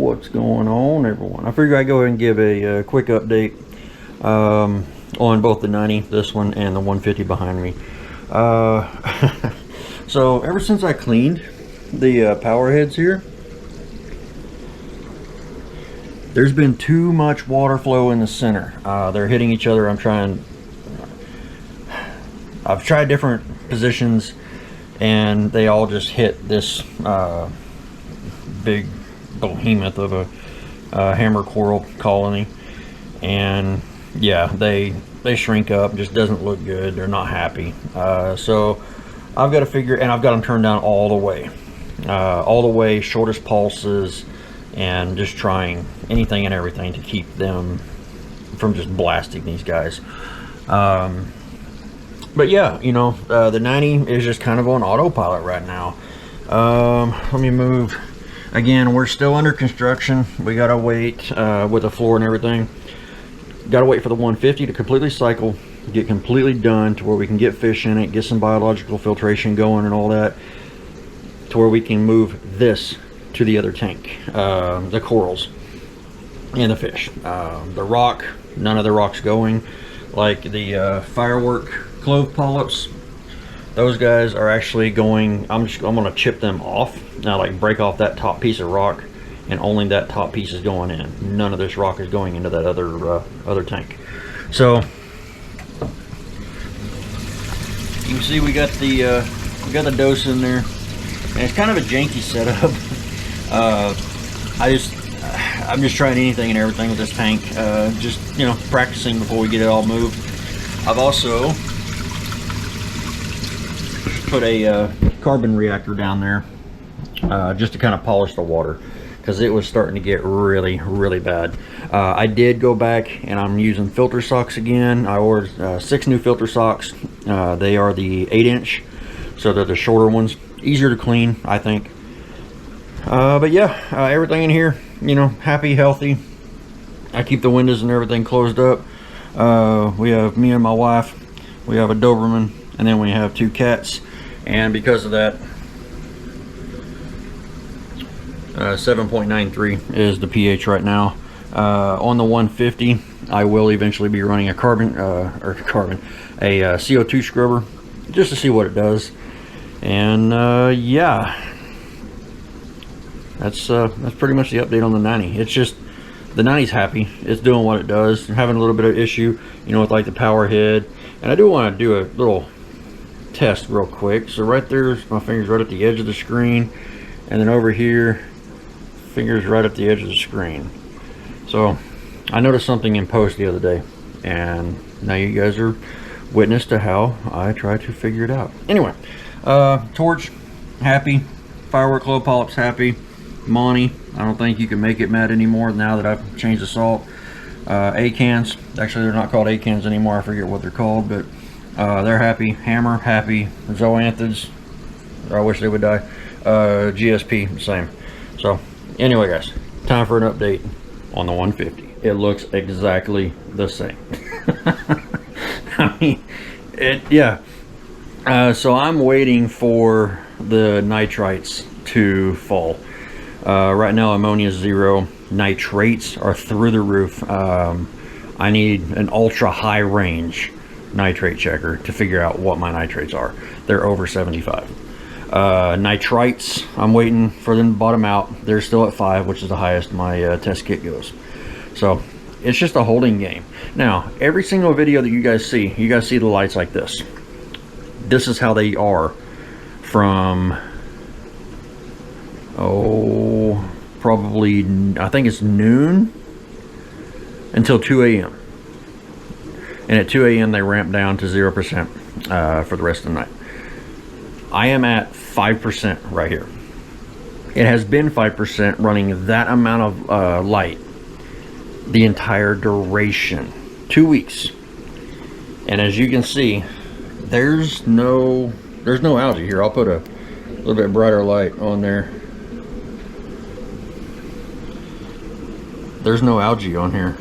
What's going on, everyone? I figure I'd go ahead and give a quick update on both the 90, this one, and the 150 behind me. So ever since I cleaned the power heads here, there's been too much water flow in the center. They're hitting each other. I've tried different positions, and they all just hit this big behemoth of a hammer coral colony, and yeah, they shrink up. Just doesn't look good. They're not happy. So I've got to figure, and I've got them turned down all the way, shortest pulses, and just trying anything and everything to keep them from just blasting these guys. But yeah, you know, the 90 is just kind of on autopilot right now. Let me move. Again, we're still under construction. We gotta wait with the floor and everything. Gotta wait for the 150 to completely cycle, get completely done to where we can get fish in it, get some biological filtration going and all that, to where we can move this to the other tank, the corals and the fish. The rock, none of the rocks going. Like the firework clove polyps, those guys are actually going. I'm gonna chip them off now, like break off that top piece of rock, and only that top piece is going in. None of this rock is going into that other tank. So you can see we got the dose in there, and it's kind of a janky setup. I'm just trying anything and everything with this tank, just, you know, practicing before we get it all moved. I've also put a carbon reactor down there just to kind of polish the water, because it was starting to get really bad. I did go back and I'm using filter socks again. I ordered 6 new filter socks. They are the 8-inch, so they're the shorter ones, easier to clean, I think. But yeah, everything in here, you know, happy, healthy. I keep the windows and everything closed up. We have me and my wife, we have a Doberman, and then we have 2 cats. And because of that, 7.93 is the pH right now. On the 150, I will eventually be running a CO2 scrubber just to see what it does. And yeah, that's pretty much the update on the 90. It's just the 90's happy. It's doing what it does. Having a little bit of issue, you know, with like the power head. And I do want to do a little test real quick. So right there's my fingers right at the edge of the screen, and then over here, fingers right at the edge of the screen. So I noticed something in post the other day, and now you guys are witness to how I try to figure it out. Anyway, torch happy, firework clove polyps happy, Monty, I don't think you can make it mad anymore now that I've changed the salt. Acans, actually they're not called acans anymore, I forget what they're called, but they're happy. Hammer happy. Zoanthids, I wish they would die. GSP, same. So anyway guys, time for an update on the 150. It looks exactly the same. I mean, yeah. So I'm waiting for the nitrites to fall. Right now ammonia is 0. Nitrates are through the roof. I need an ultra high range nitrate checker to figure out what my nitrates are. They're over 75. Nitrites, I'm waiting for them to bottom out. They're still at 5, which is the highest my test kit goes. So it's just a holding game. Now, every single video that you guys see the lights like this. This is how they are from, probably, I think it's noon until 2 a.m. And at 2 a.m. they ramp down to 0% for the rest of the night. I am at 5% right here. It has been 5% running that amount of light the entire duration, 2 weeks. And as you can see, there's no algae here. I'll put a little bit brighter light on there. There's no algae on here.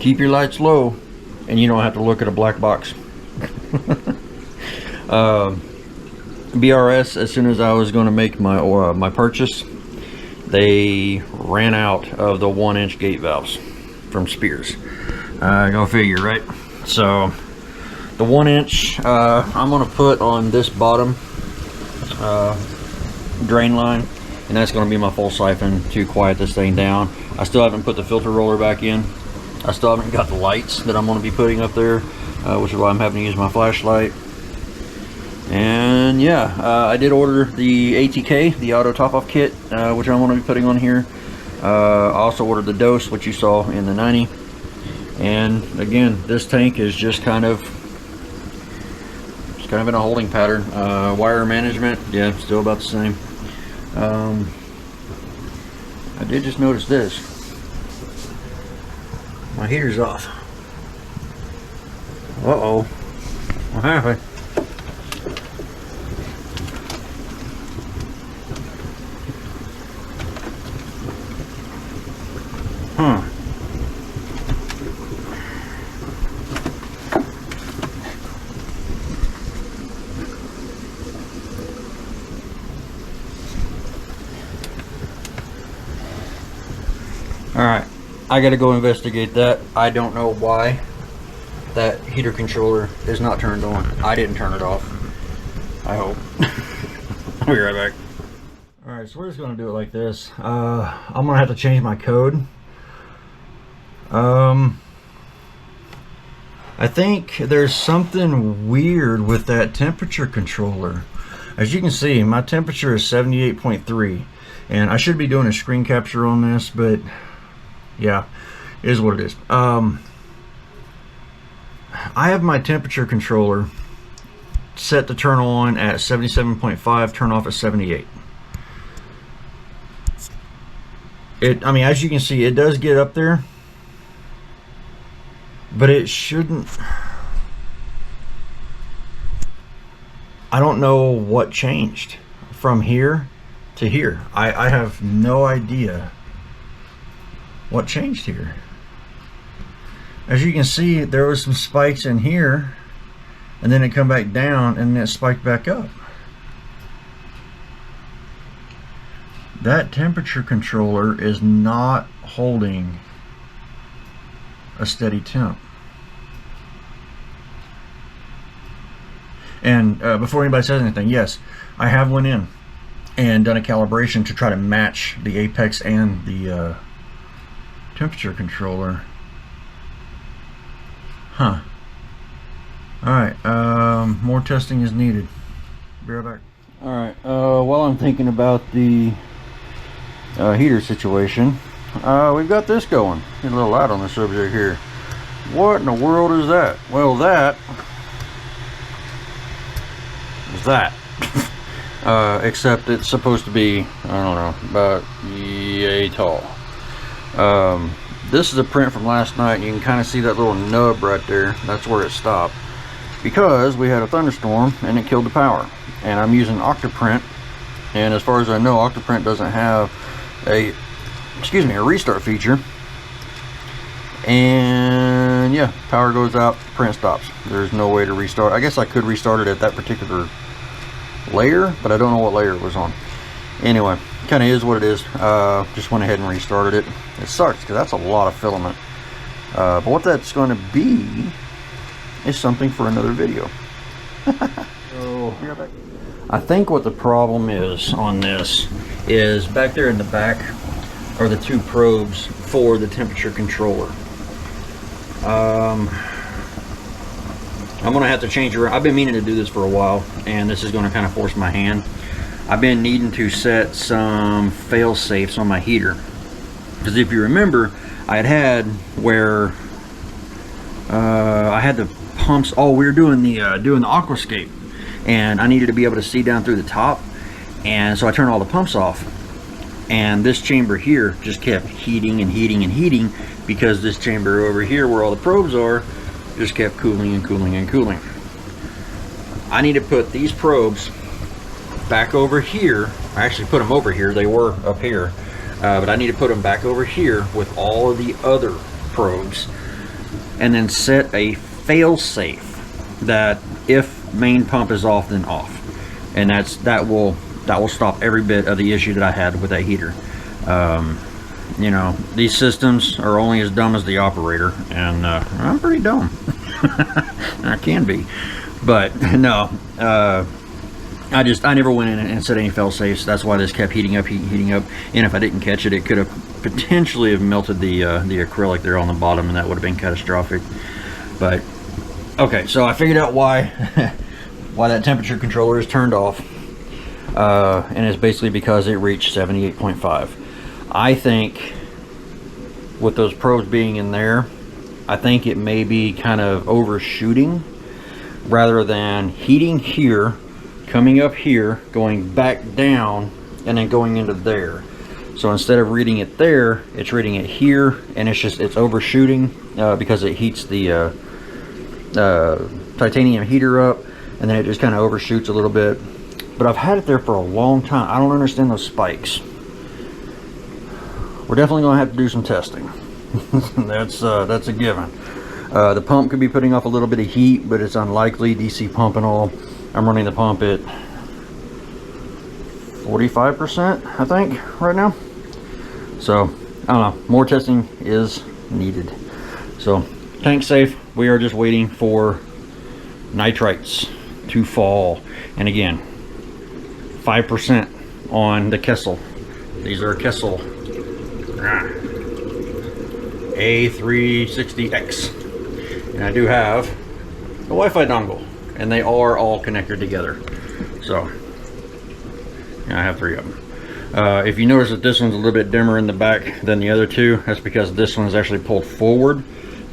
Keep your lights low and you don't have to look at a black box. BRS, as soon as I was going to make my my purchase, they ran out of the 1-inch gate valves from Spears. Go figure, right? So the 1-inch I'm going to put on this bottom drain line, and that's going to be my full siphon to quiet this thing down. I still haven't put the filter roller back in. I still haven't got the lights that I'm going to be putting up there, which is why I'm having to use my flashlight. And yeah, I did order the ATK, the auto top-off kit, which I'm going to be putting on here. I also ordered the dose, which you saw in the 90. And again, this tank is just kind of in a holding pattern. Wire management, yeah, still about the same. I did just notice this. My heater's off. Uh-oh. What happened? Huh. Alright, I gotta go investigate that. I don't know why that heater controller is not turned on. I didn't turn it off. I hope. I'll be right back. Alright, so we're just gonna do it like this. I'm gonna have to change my code. I think there's something weird with that temperature controller. As you can see, my temperature is 78.3, and I should be doing a screen capture on this, but yeah, it is what it is. I have my temperature controller set to turn on at 77.5, turn off at 78. I mean, as you can see, it does get up there, but it shouldn't. I don't know what changed from here to here. I have no idea what changed here. As you can see, there was some spikes in here, and then it come back down, and then it spiked back up. That temperature controller is not holding a steady temp. And before anybody says anything, yes, I have went in and done a calibration to try to match the apex and the temperature controller. Huh. Alright, more testing is needed. Be right back. Alright, while I'm thinking about the heater situation, we've got this going. Get a little light on the subject here. What in the world is that? Well, that is that. Except it's supposed to be, I don't know, about yay tall. This is a print from last night. You can kind of see that little nub right there. That's where it stopped, because we had a thunderstorm and it killed the power. And I'm using Octoprint, and as far as I know, Octoprint doesn't have a restart feature. And yeah, power goes out, print stops. There's no way to restart. I guess I could restart it at that particular layer, but I don't know what layer it was on. Anyway, kind of is what it is. Just went ahead and restarted it. It sucks because that's a lot of filament. But what that's going to be is something for another video. So, I think what the problem is on this is back there in the back are the two probes for the temperature controller. I'm gonna have to change around. I've been meaning to do this for a while, and this is gonna kind of force my hand. I've been needing to set some fail safes on my heater, because if you remember, I had where I had the pumps. Oh, we were doing the aquascape, and I needed to be able to see down through the top, and so I turned all the pumps off, and this chamber here just kept heating and heating and heating, because this chamber over here where all the probes are just kept cooling and cooling and cooling. I need to put these probes back over here. I actually put them over here. They were up here, but I need to put them back over here with all of the other probes, and then set a fail safe that if main pump is off, then off. and that will stop every bit of the issue that I had with that heater. You know, these systems are only as dumb as the operator, and I'm pretty dumb. I can be, but no. I never went in and set any fail safes. That's why this kept heating up, heating up. And if I didn't catch it, it could have potentially have melted the acrylic there on the bottom, and that would have been catastrophic. But okay, so I figured out why why that temperature controller is turned off, and it's basically because it reached 78.5. I think with those probes being in there, I think it may be kind of overshooting rather than heating here, coming up here, going back down, and then going into there. So instead of reading it there, it's reading it here, and it's overshooting because it heats the titanium heater up, and then it just kind of overshoots a little bit. But I've had it there for a long time. I don't understand those spikes. We're definitely going to have to do some testing. That's a given. The pump could be putting off a little bit of heat, but it's unlikely. DC pump and all. I'm running the pump at 45%, I think, right now. So, I don't know. More testing is needed. So, tank safe. We are just waiting for nitrites to fall. And again, 5% on the Kessel. These are Kessel A360X. And I do have the Wi-Fi dongle, and they are all connected together. So I have 3 of them. If you notice that this one's a little bit dimmer in the back than the other two, that's because this one is actually pulled forward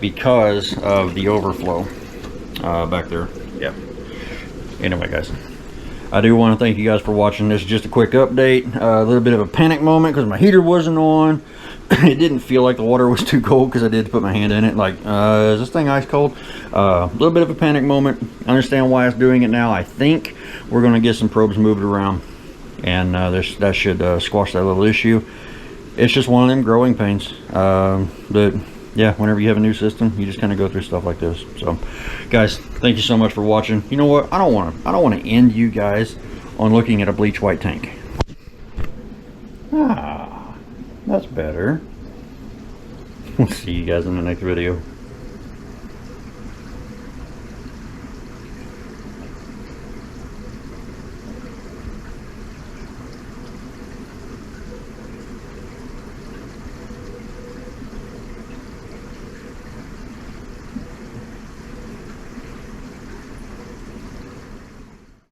because of the overflow back there. Yeah. Anyway, guys, I do want to thank you guys for watching. This is just a quick update. A little bit of a panic moment because my heater wasn't on. It didn't feel like the water was too cold because I did put my hand in it. Like, is this thing ice cold? A little bit of a panic moment. I understand why it's doing it now. I think we're going to get some probes moved around, and that should squash that little issue. It's just one of them growing pains. But yeah, whenever you have a new system, you just kind of go through stuff like this. So, guys, thank you so much for watching. You know what? I don't want to end you guys on looking at a bleach white tank. That's better. We'll see you guys in the next video.